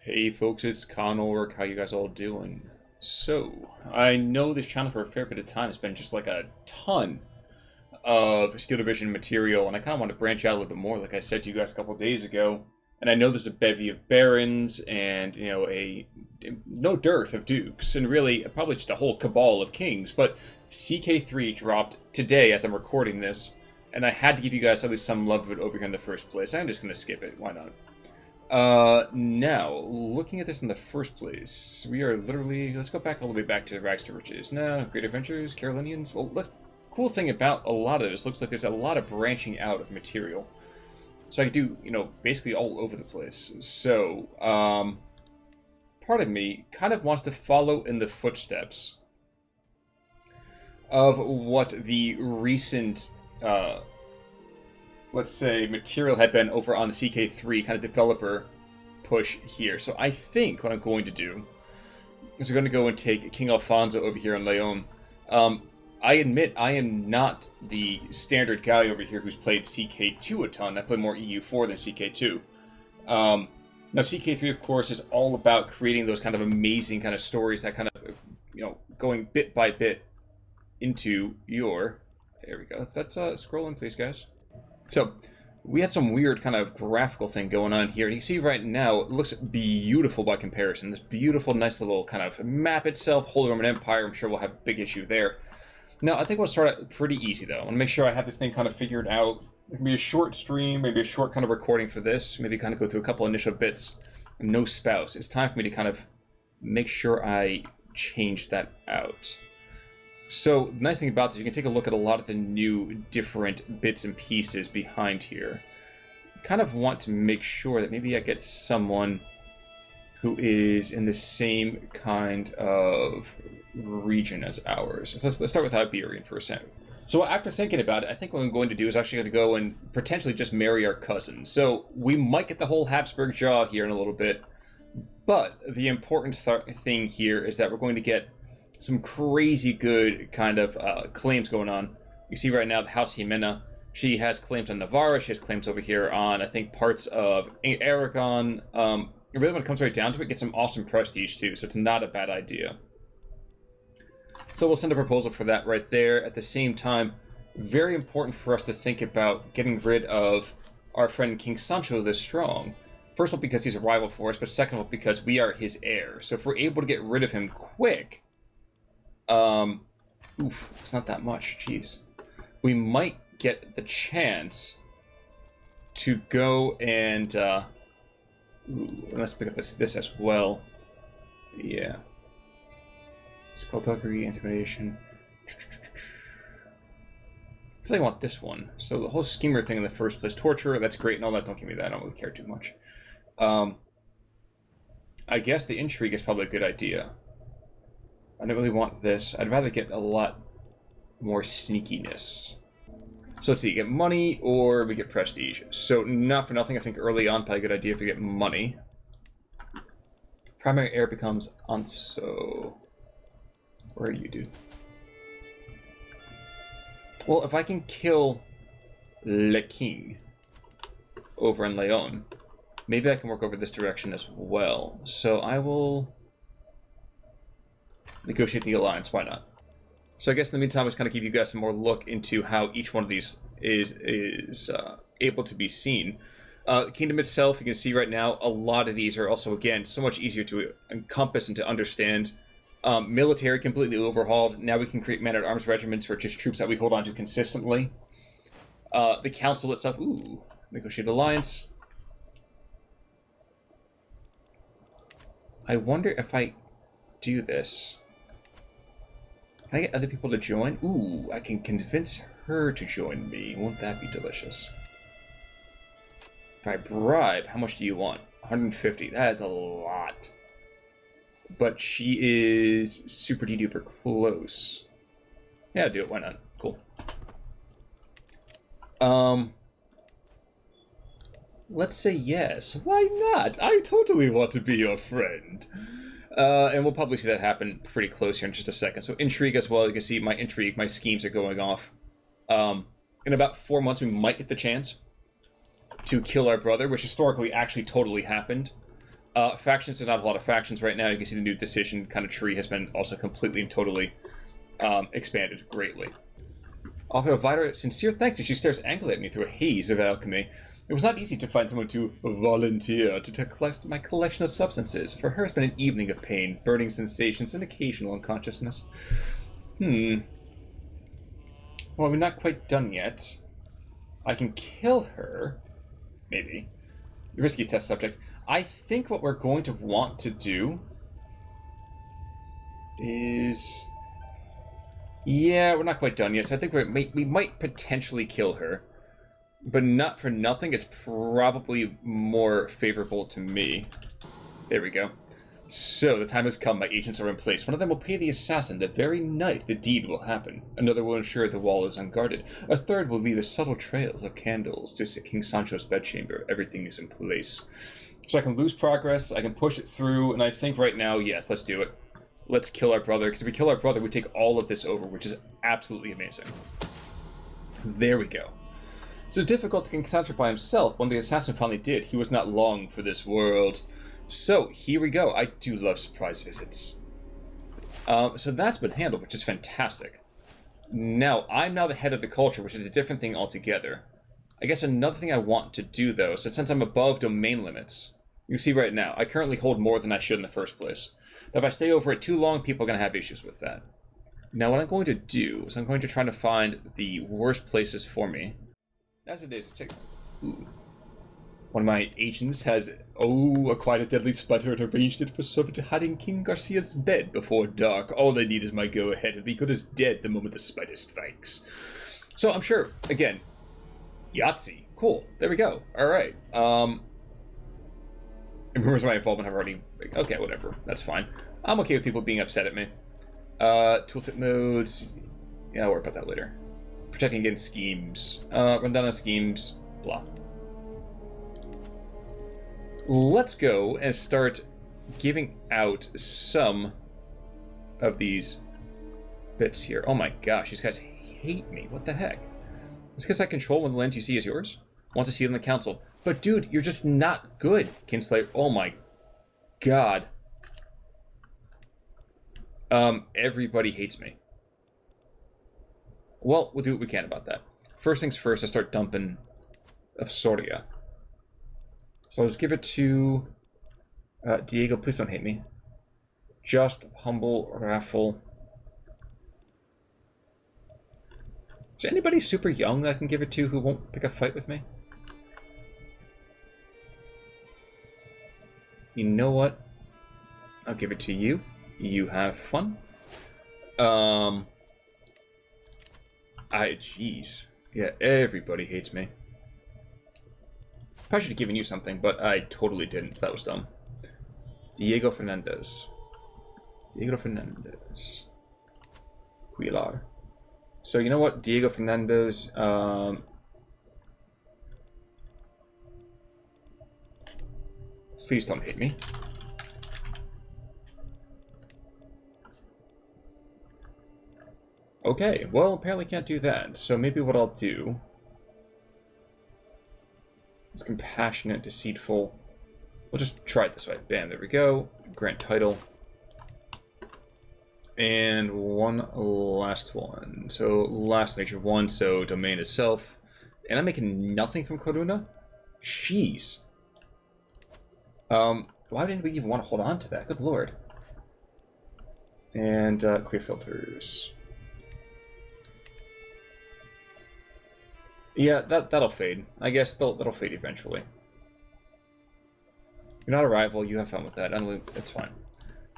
Hey folks, it's Connor. How you guys all doing? So, I know this channel for a fair bit of time has been just like a ton of skill division material, and I kind of want to branch out a little bit more, like I said to you guys a couple of days ago. And I know there's a bevy of barons, and no dearth of dukes, and really probably just a whole cabal of kings. But CK3 dropped today as I'm recording this, and I had to give you guys at least some love of it over here in the first place. I'm just gonna skip it. Why not? Now, looking at this in the first place, we are literally, let's go back all the way back to Rags to Riches. No, Great Adventures, Carolinians. Well, cool thing about a lot of this, looks like there's a lot of branching out of material. So I can do, basically all over the place. So, part of me kind of wants to follow in the footsteps of what the recent, let's say, material had been over on the CK3 kind of developer push here. So I think what I'm going to do is we're going to go and take King Alfonso over here in Leon. I admit I am not the standard guy over here who's played CK2 a ton. I play more EU4 than CK2. Now CK3, of course, is all about creating those kind of amazing kind of stories that kind of, going bit by bit into your... There we go. Let's scroll in, please, guys. So, we had some weird kind of graphical thing going on here. And you can see right now, it looks beautiful by comparison. This beautiful, nice little kind of map itself, Holy Roman Empire. I'm sure we'll have a big issue there. Now, I think we'll start out pretty easy, though. I want to make sure I have this thing kind of figured out. It can be a short stream, maybe a short kind of recording for this. Maybe kind of go through a couple initial bits. No spouse. It's time for me to kind of make sure I change that out. So, the nice thing about this, you can take a look at a lot of the new different bits and pieces behind here. Kind of want to make sure that maybe I get someone who is in the same kind of region as ours. So let's start with Iberian for a second. So after thinking about it, I think what I'm going to do is actually going to go and potentially just marry our cousin. So we might get the whole Habsburg jaw here in a little bit, but the important thing here is that we're going to get some crazy good kind of claims going on. You see right now the House Jimena, she has claims on Navarra, she has claims over here on, I think, parts of Aragon. Really, when it comes right down to it, get some awesome prestige too, so it's not a bad idea. So we'll send a proposal for that right there. At the same time, very important for us to think about getting rid of our friend King Sancho the Strong. First of all, because he's a rival for us, but second of all, because we are his heir. So if we're able to get rid of him quick, it's not that much, jeez. We might get the chance to go and, let's pick up this as well. Yeah. Skullduggery, intimidation. I feel like I want this one. So the whole schemer thing in the first place, torture, that's great and all that, don't give me that, I don't really care too much. I guess the intrigue is probably a good idea. I don't really want this. I'd rather get a lot more sneakiness. So let's see, get money or we get prestige. So not for nothing, I think early on probably a good idea if we get money. Primary heir becomes Anso. Where are you, dude? Well, if I can kill Le King over in Leon, maybe I can work over this direction as well. So I will negotiate the alliance, why not? So I guess in the meantime, I just kind of give you guys some more look into how each one of these is able to be seen. The kingdom itself, you can see right now, a lot of these are also, again, so much easier to encompass and to understand. Military completely overhauled. Now we can create man-at-arms regiments, which is troops that we hold on to consistently. The council itself, negotiate alliance. I wonder if I do this. Can I get other people to join? I can convince her to join me. Won't that be delicious? If I bribe, how much do you want? 150. That is a lot. But she is super duper close. Yeah, I'll do it. Why not? Cool. Let's say yes. Why not? I totally want to be your friend. And we'll probably see that happen pretty close here in just a second. So intrigue as well. You can see my intrigue, my schemes are going off. In about 4 months, we might get the chance to kill our brother, which historically actually totally happened. Factions, there's not a lot of factions right now. You can see the new decision kind of tree has been also completely and totally expanded greatly. Offer a vital, sincere thanks as she stares angrily at me through a haze of alchemy. It was not easy to find someone to volunteer to collect my collection of substances. For her, it's been an evening of pain, burning sensations, and occasional unconsciousness. Well, we're not quite done yet. I can kill her. Maybe. Risky test subject. I think what we're going to want to do is... Yeah, we're not quite done yet, so I think we might potentially kill her. But not for nothing, it's probably more favorable to me. There we go. So, the time has come, my agents are in place. One of them will pay the assassin the very night the deed will happen. Another will ensure the wall is unguarded. A third will leave subtle trails of candles to King Sancho's bedchamber. Everything is in place. So I can lose progress, I can push it through, and I think right now, yes, let's do it. Let's kill our brother, because if we kill our brother, we take all of this over, which is absolutely amazing. There we go. So difficult to King Sancho by himself. When the assassin finally did, he was not long for this world. So, here we go. I do love surprise visits. So that's been handled, which is fantastic. Now, I'm now the head of the culture, which is a different thing altogether. I guess another thing I want to do, though, is that since I'm above domain limits, you can see right now, I currently hold more than I should in the first place. But if I stay over it too long, people are going to have issues with that. Now, what I'm going to do is I'm going to try to find the worst places for me. As it is, check. Ooh. One of my agents has, acquired a deadly sputter and arranged it for servant to hide in King Garcia's bed before dark. All they need is my go-ahead and be good as dead the moment the spider strikes. So I'm sure, again, Yahtzee. Cool. There we go. Alright. Rumors of my involvement have already... Okay, whatever. That's fine. I'm okay with people being upset at me. Tooltip modes... Yeah, I'll worry about that later. Protecting against schemes. Run down on schemes. Blah. Let's go and start giving out some of these bits here. Oh my gosh, these guys hate me. What the heck? It's because I control when the lens you see is yours. Want to see it in the council. But dude, you're just not good, Kinslayer. Oh my god. Everybody hates me. Well, we'll do what we can about that. First things first, I start dumping of Soria. So let's give it to Diego. Please don't hate me. Just humble raffle. Is there anybody super young that I can give it to who won't pick a fight with me? You know what? I'll give it to you. You have fun. Jeez. Yeah, everybody hates me. Probably should have given you something, but I totally didn't. That was dumb. Diego Fernandez. Diego Fernandez. Huilar. So, you know what? Diego Fernandez, please don't hate me. Okay, well, apparently can't do that. So maybe what I'll do is compassionate, deceitful. We'll just try it this way. Bam, there we go. Grant title. And one last one. So last major one, so domain itself. And I'm making nothing from Coruna? Jeez. Why didn't we even want to hold on to that? Good lord. And clear filters. Yeah, that'll fade. I guess that'll fade eventually. You're not a rival. You have fun with that. It's fine.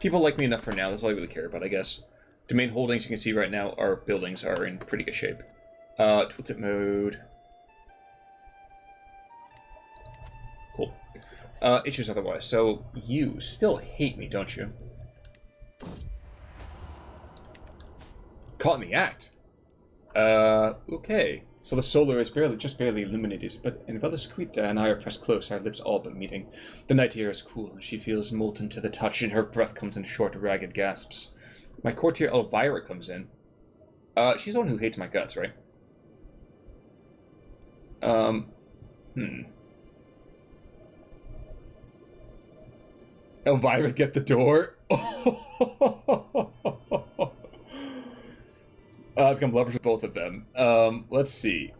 People like me enough for now. That's all I really care about, I guess. Domain holdings, you can see right now, our buildings are in pretty good shape. Tooltip mode. Cool. Issues otherwise. So, you still hate me, don't you? Caught in the act. Okay. So the solar is just barely illuminated, but Velasquita and I are pressed close, our lips all but meeting. The night air is cool, and she feels molten to the touch, and her breath comes in short, ragged gasps. My courtier Elvira comes in. She's the one who hates my guts, right? Elvira, get the door. I've become lovers with both of them. Let's see.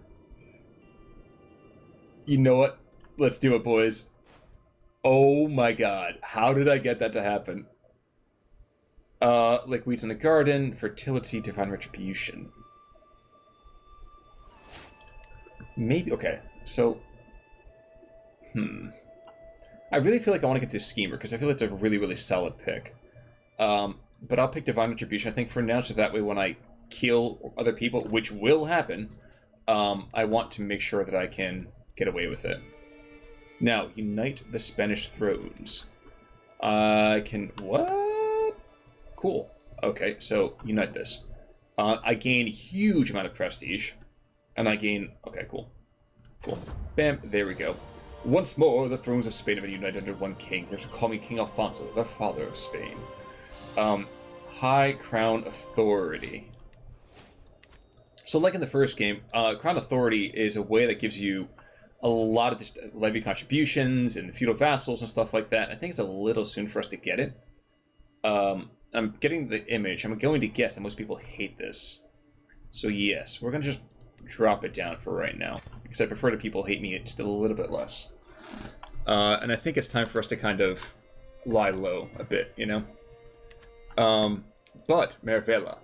You know what? Let's do it, boys. Oh my god. How did I get that to happen? Like weeds in the garden, fertility, divine retribution. Maybe, okay. So, I really feel like I want to get this Schemer, because I feel it's a really, really solid pick. But I'll pick divine retribution, I think, for now, so that way when I kill other people, which will happen, I want to make sure that I can get away with it. Now, unite the Spanish thrones. I can... what? Cool. Okay, so unite this. I gain a huge amount of prestige. And I gain... okay, cool. Cool. Bam, there we go. Once more, the thrones of Spain have been united under one king. They should call me King Alfonso, the father of Spain. High Crown Authority. So like in the first game, Crown Authority is a way that gives you a lot of just levy contributions and feudal vassals and stuff like that. I think it's a little soon for us to get it. I'm getting the image. I'm going to guess that most people hate this. So yes, we're going to just drop it down for right now. Because I prefer that people hate me just a little bit less. And I think it's time for us to kind of lie low a bit, you know? But Mervela,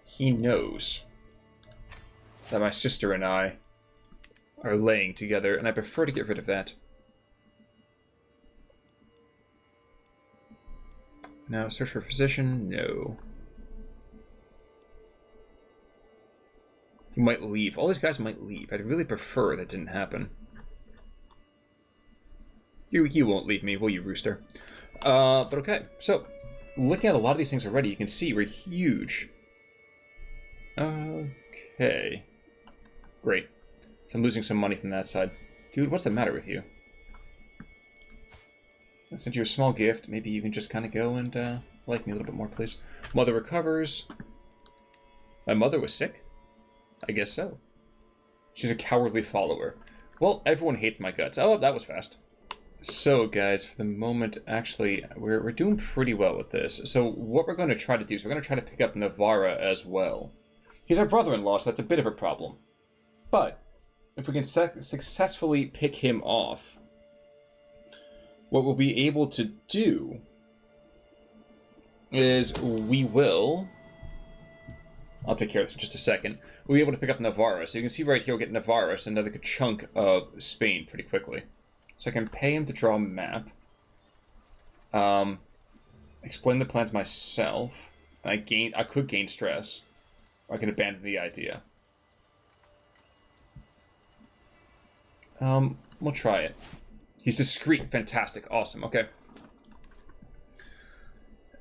he knows that my sister and I are laying together, and I prefer to get rid of that. Now, search for physician? No. He might leave. All these guys might leave. I'd really prefer that didn't happen. You won't leave me, will you, Rooster? But okay. So, looking at a lot of these things already, you can see we're huge. Okay. Great. So I'm losing some money from that side. Dude, what's the matter with you? I sent you a small gift. Maybe you can just kind of go and like me a little bit more, please. Mother recovers. My mother was sick? I guess so. She's a cowardly follower. Well, everyone hates my guts. Oh, that was fast. So, guys, for the moment, actually, we're doing pretty well with this. So what we're going to try to do is we're going to try to pick up Navarra as well. He's our brother-in-law, so that's a bit of a problem. But if we can successfully pick him off, what we'll be able to do is we will... I'll take care of this in just a second. We'll be able to pick up Navarra. So you can see right here we'll get Navarra, so another good chunk of Spain pretty quickly. So I can pay him to draw a map. Explain the plans myself. I could gain stress. Or I can abandon the idea. We'll try it. He's discreet. Fantastic. Awesome. Okay.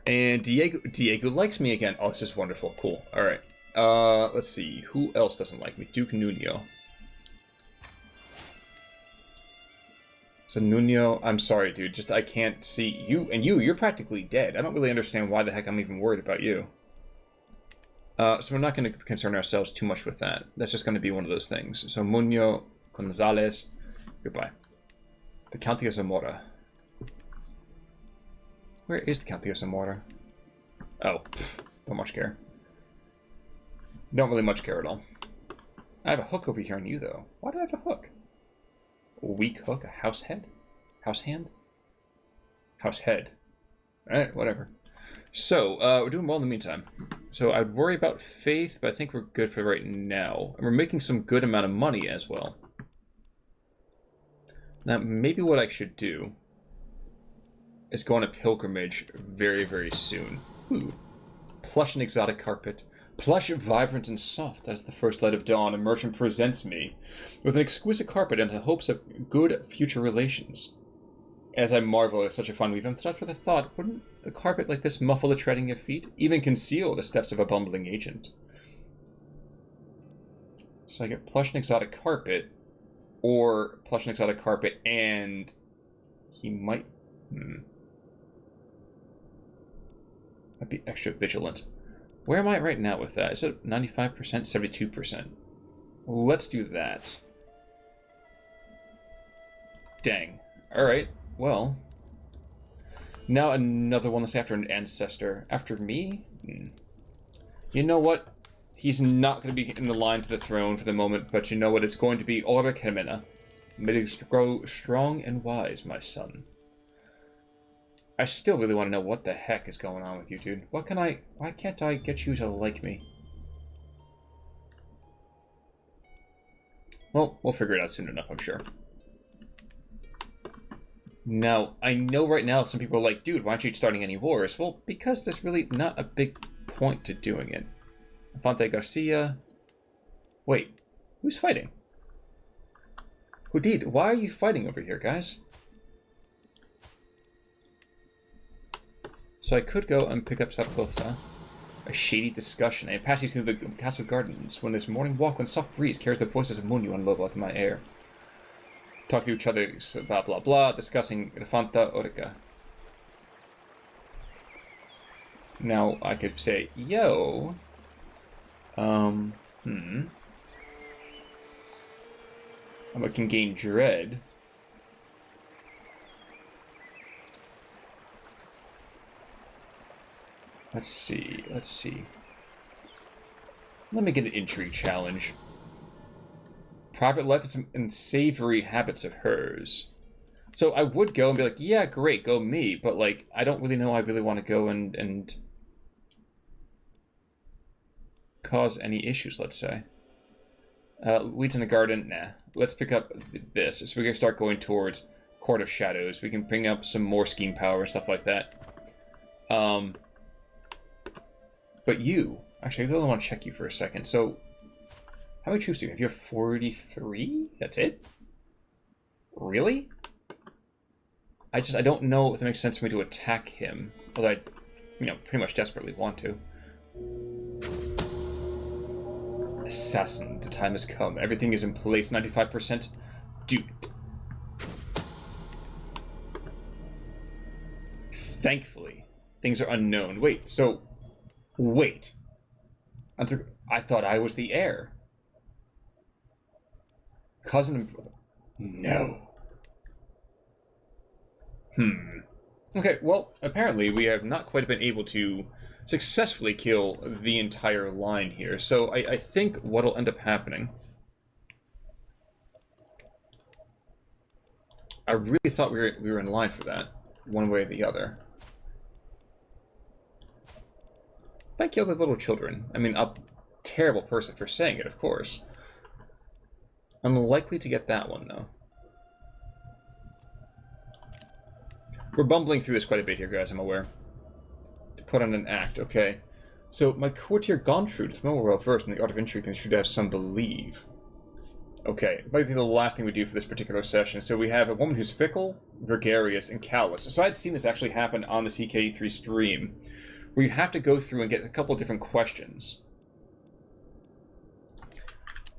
And Diego likes me again. Oh, this is wonderful. Cool. Alright. Let's see. Who else doesn't like me? Duke Nuno. So Nuno, I'm sorry, dude. Just, I can't see you. And you're practically dead. I don't really understand why the heck I'm even worried about you. So we're not going to concern ourselves too much with that. That's just going to be one of those things. So Muñoz, Gonzalez, goodbye. The County of Zamora. Where is the County of Zamora? Oh, don't much care. Don't really much care at all. I have a hook over here on you, though. Why do I have a hook? A weak hook? A house head? House hand? House head. Alright, whatever. So, we're doing well in the meantime. So, I'd worry about faith, but I think we're good for right now. And we're making some good amount of money as well. Now, maybe what I should do is go on a pilgrimage very, very soon. Ooh. Plush and exotic carpet. Plush, vibrant, and soft as the first light of dawn, a merchant presents me with an exquisite carpet and the hopes of good future relations. As I marvel at such a fine weave, I'm touched with a thought, wouldn't the carpet like this muffle the treading of feet, even conceal the steps of a bumbling agent? So I get plush and exotic carpet, or plush and exotic carpet, and he might... I'd be extra vigilant. Where am I right now with that? Is it 95%, 72%? Let's do that. Dang. Alright, well. Now another one that's after an ancestor. After me? You know what? He's not going to be in the line to the throne for the moment, but you know what? It's going to be Ora Kemena. May you grow strong and wise, my son. I still really want to know what the heck is going on with you, dude. Why can't I get you to like me? Well, we'll figure it out soon enough, I'm sure. Now, I know right now some people are like, dude, why aren't you starting any wars? Well, because there's really not a big point to doing it. Infante Garcia. Wait, who's fighting? Hudid, why are you fighting over here, guys? So I could go and pick up Sarkosa. A shady discussion. I pass you through the castle gardens when this morning walk when soft breeze carries the voices of Munio and Lobo to my ear. Talk to each other, blah blah blah, discussing Infanta Orica. Now I could say, yo, I can gain dread. Let's see. Let me get an intrigue challenge. Private life and savory habits of hers. So I would go and be like, yeah, great, go me. But, like, I don't really know I really want to go and cause any issues, let's say. Weeds in the garden, nah. Let's pick up this. So we're going to start going towards Court of Shadows. We can bring up some more scheme power and stuff like that. But you, actually, I really want to check you for a second. So, how many troops do you have? You have 43? That's it? Really? I don't know if it makes sense for me to attack him. Although I, pretty much desperately want to. Assassin, the time has come. Everything is in place. 95%. Do it. Thankfully, things are unknown. Wait, so... Wait. I thought I was the heir. Cousin and brother. No. Okay, well, apparently we have not quite been able to successfully kill the entire line here. So I think what'll end up happening... I really thought we were in line for that, one way or the other. If I kill the little children, I mean, a terrible person for saying it, of course. I'm likely to get that one, though. We're bumbling through this quite a bit here, guys, I'm aware. To put on an act, okay. So, my courtier Gontrud is more well versed in the art of intrigue than should have some believe. Okay, might be the last thing we do for this particular session. So we have a woman who's fickle, gregarious, and callous. So I'd seen this actually happen on the CK3 stream, where you have to go through and get a couple of different questions.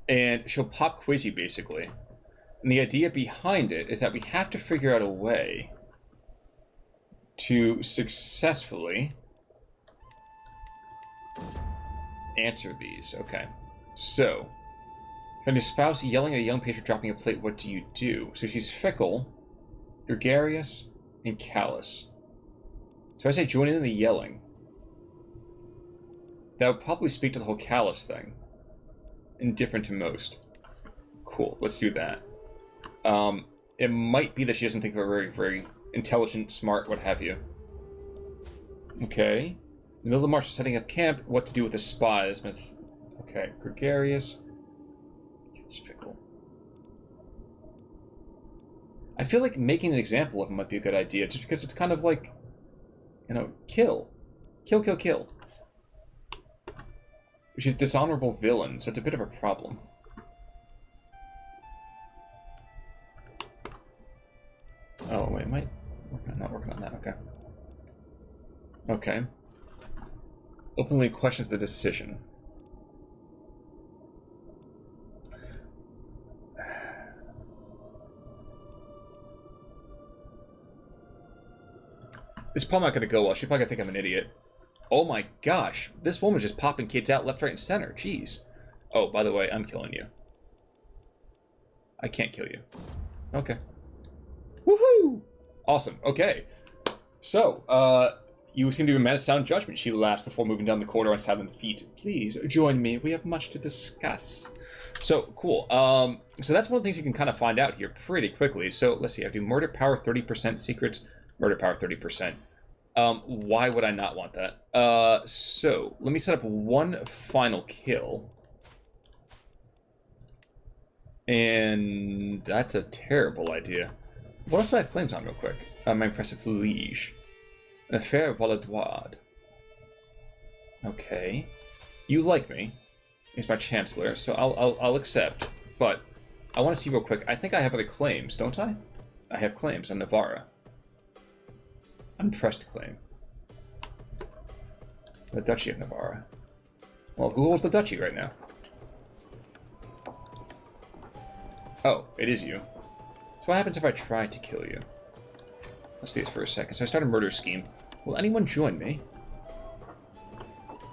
And she'll pop quiz you, basically. And the idea behind it is that we have to figure out a way to successfully answer these. Okay, so... Find your spouse yelling at a young patron dropping a plate, what do you do? So she's fickle, gregarious, and callous. So I say join in the yelling. That would probably speak to the whole callous thing. Indifferent to most. Cool, let's do that. It might be that she doesn't think we're very, very intelligent, smart, what have you. Okay. In the middle of the march, setting up camp, what to do with the spies. Okay, gregarious. Fickle. I feel like making an example of him might be a good idea, just because it's kind of like, kill. Kill, kill, kill. She's a dishonorable villain, so it's a bit of a problem. Oh, wait, am I not working on that? Okay. Okay. Openly questions the decision. This is probably not going to go well. She's probably going to think I'm an idiot. Oh my gosh. This woman's just popping kids out left, right, and center. Jeez. Oh, by the way, I'm killing you. I can't kill you. Okay. Woohoo! Awesome. Okay. So, you seem to be a man of sound judgment, she laughs before moving down the corridor on silent feet. Please, join me. We have much to discuss. So, cool. So that's one of the things you can kind of find out here pretty quickly. So, let's see. I do murder power 30%, secrets, murder power 30%. Why would I not want that? So, let me set up one final kill. And that's a terrible idea. What else do I have claims on real quick? My impressive liege. An affair Valois. Okay. You like me. He's my chancellor, so I'll accept. But I want to see real quick. I think I have other claims, don't I? I have claims on Navarra. Unpressed claim. The Duchy of Navarra. Well, who holds the duchy right now? Oh, it is you. So what happens if I try to kill you? Let's see this for a second. So I start a murder scheme. Will anyone join me?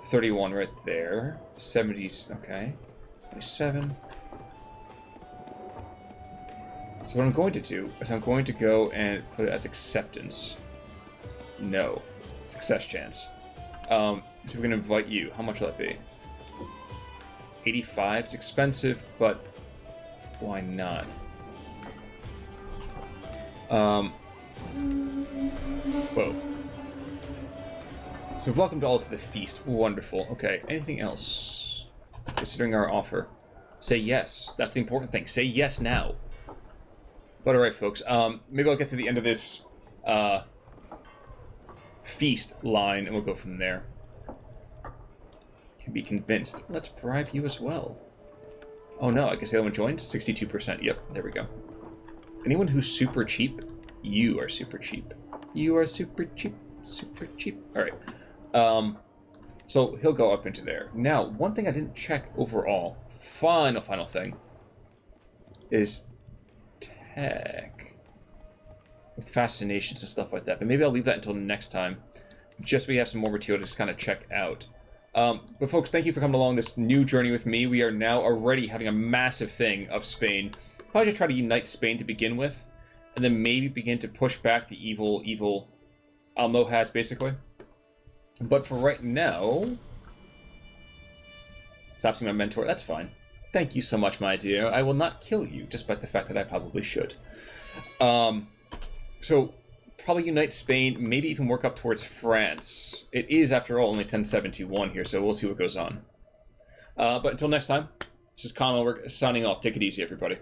31 right there. 70s, okay. 27. So what I'm going to do is I'm going to go and put it as acceptance. No. Success chance. So we're going to invite you. How much will that be? 85. It's expensive, but why not? Whoa. So welcome to all to the feast. Wonderful. Okay, anything else? Considering our offer. Say yes. That's the important thing. Say yes now. But alright, folks. Maybe I'll get to the end of this feast line, and we'll go from there. Can be convinced. Let's bribe you as well. Oh no, I guess the other one joined? 62%. Yep, there we go. Anyone who's super cheap, you are super cheap. You are super cheap. Super cheap. Alright. So he'll go up into there. Now, one thing I didn't check overall, final thing, is tech. With fascinations and stuff like that. But maybe I'll leave that until next time. Just so we have some more material to just kind of check out. But folks, thank you for coming along this new journey with me. We are now already having a massive thing of Spain. Probably just try to unite Spain to begin with. And then maybe begin to push back the evil Almohads, basically. But for right now... Stop seeing my mentor. That's fine. Thank you so much, my dear. I will not kill you, despite the fact that I probably should. So, probably unite Spain, maybe even work up towards France. It is, after all, only 1071 here, so we'll see what goes on. But until next time, this is Conor signing off. Take it easy, everybody.